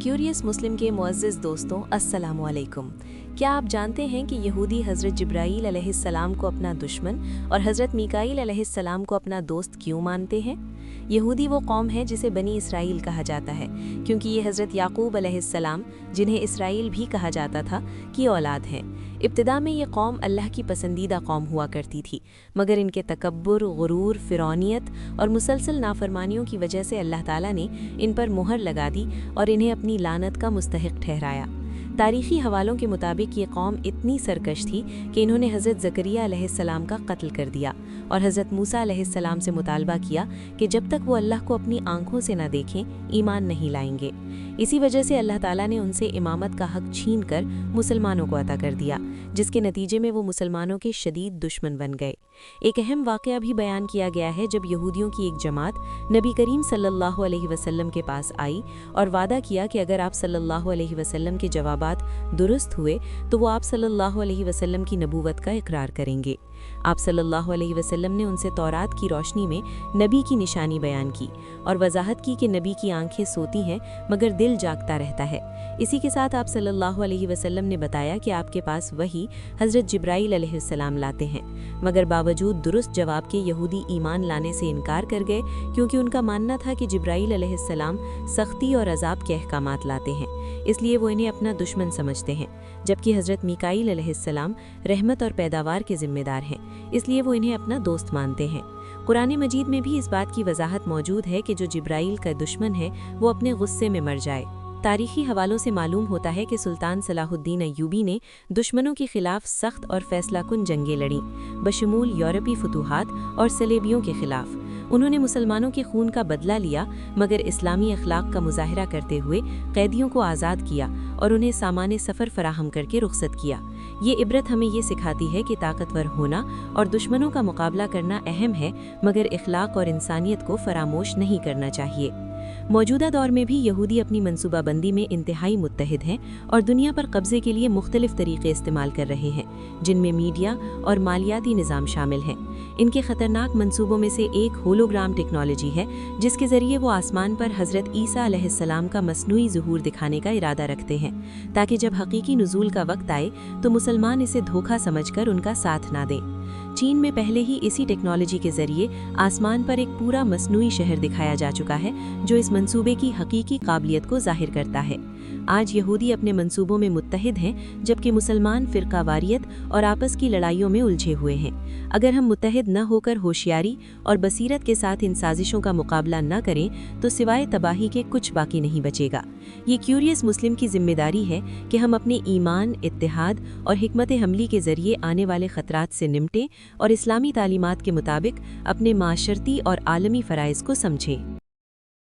Curious मुस्लिम के मुअज़्ज़िज़ दोस्तों, अस्सलामु अलैकुम। क्या आप जानते हैं कि यहूदी हज़रत जिब्राईल अलैहिस्सलाम को अपना दुश्मन और हज़रत मीकाईल अलैहिस्सलाम को अपना दोस्त क्यों मानते हैं? यहूदी वो कौम है जिसे बनी इसराइल कहा जाता है, क्योंकि ये हज़रत याकूब अलैहिस्सलाम, जिन्हें इसराइल भी कहा जाता था, की औलाद हैं। इब्तिदा में ये कौम अल्लाह की पसंदीदा कौम हुआ करती थी, मगर इनके तकब्बुर, गुरूर, फ़िरौनियत और मुसलसल नाफरमानियों की वजह से अल्लाह ताला ने इन पर मुहर लगा दी और इन्हें अपनी लानत का मुस्तहिक ठहराया। तारीख़ी हवालों के मुताबिक ये कौम इतनी सरकश थी कि इन्होंने हज़रत ज़करिया अलैहिस्सलाम का कत्ल कर दिया और हज़रत मूसा अलैहिस्सलाम से मुतालबा किया कि जब तक वो अल्लाह को अपनी आंखों से न देखें, ईमान नहीं लाएंगे। इसी वजह से अल्लाह ताला ने उनसे इमामत का हक छीन कर मुसलमानों को अता कर दिया, जिसके नतीजे में वो मुसलमानों के शदीद दुश्मन बन गए। एक अहम वाक़या भी बयान किया गया है जब यहूदियों की एक जमात नबी करीम सल्लल्लाहु अलैहि वसल्लम के पास आई और वादा किया कि अगर आप सल्लल्लाहु अलैहि वसल्लम के जवाबात दुरुस्त हुए तो वो आप सल्लल्लाहु अलैहि वसल्लम की नबूवत का इकरार करेंगे। आप सल्लल्लाहु अलैहि वसल्लम ने उनसे तौरात की रोशनी में नबी की निशानी बयान की और वजाहत की कि नबी की आंखें सोती हैं मगर दिल जागता रहता है। इसी के साथ आप सल्लल्लाहु अलैहि वसल्लम ने बताया कि आपके पास वही हज़रत जिब्राईल अलैहिस्सलाम लाते हैं, मगर बावजूद दुरुस्त जवाब के यहूदी ईमान लाने से इनकार कर गए, क्योंकि उनका मानना था कि जिब्राईल अलैहिस्सलाम सख्ती और अजाब के अहकामात लाते हैं, इसलिए वो इन्हें अपना दुश्मन समझते हैं, जबकि हज़रत मीकाईल अलैहिस्सलाम रहमत और पैदावार के जिम्मेदार हैं, इसलिए वो इन्हें अपना दोस्त मानते हैं। कुरान मजीद में भी इस बात की वजाहत मौजूद है कि जो जिब्राईल का दुश्मन है वो अपने गुस्से में मर जाए। तारीखी हवालों से मालूम होता है कि सुल्तान सलाहुद्दीन अय्यूबी ने दुश्मनों के खिलाफ सख्त और फैसलाकुन जंगें लड़ीं, बशमूल यूरोपी फतूहात और सलेबियों के खिलाफ। उन्होंने मुसलमानों के खून का बदला लिया, मगर इस्लामी अखलाक का मुजाहरा करते हुए कैदियों को आज़ाद किया और उन्हें सामान सफ़र फराहम करके रुखसत किया। ये इबरत हमें ये सिखाती है कि ताकतवर होना और दुश्मनों का मुकाबला करना अहम है, मगर इखलाक और इंसानियत को फरामोश नहीं करना चाहिए। मौजूदा दौर में भी यहूदी अपनी मनसूबाबंदी में इंतहाई मुत्तहिद हैं और दुनिया पर कब्ज़े के लिए मुख्तलिफ तरीक़े इस्तेमाल कर रहे हैं, जिनमें मीडिया और मालियाती निज़ाम शामिल हैं। इनके ख़तरनाक मंसूबों में से एक होलोग्राम टेक्नोलॉजी है, जिसके ज़रिए वो आसमान पर हज़रत ईसा अलैहिस्सलाम का मसनूई ज़ुहूर दिखाने का इरादा रखते हैं, ताकि जब हकीकी नुज़ूल का वक्त आए तो मुसलमान इसे धोखा समझकर उनका साथ ना दें। चीन में पहले ही इसी टेक्नोलॉजी के ज़रिए आसमान पर एक पूरा मसनूई शहर दिखाया जा चुका है, जो इस मंसूबे की हकीकी काबिलियत को ज़ाहिर करता है। आज यहूदी अपने मंसूबों में मुत्तहिद हैं, जबकि मुसलमान फ़िरकावारियत और आपस की लड़ाइयों में उलझे हुए हैं। अगर हम मुत्तहिद न होकर होशियारी और बसीरत के साथ इन साजिशों का मुकाबला न करें तो सिवाय तबाही के कुछ बाकी नहीं बचेगा। ये क्यूरियस मुस्लिम की जिम्मेदारी है कि हम अपने ईमान, इत्तेहाद और हिकमत हमली के ज़रिए आने वाले ख़तरात से निमटें और इस्लामी तालीमात के मुताबिक अपने माशरती और आलमी फ़राइज़ को समझें।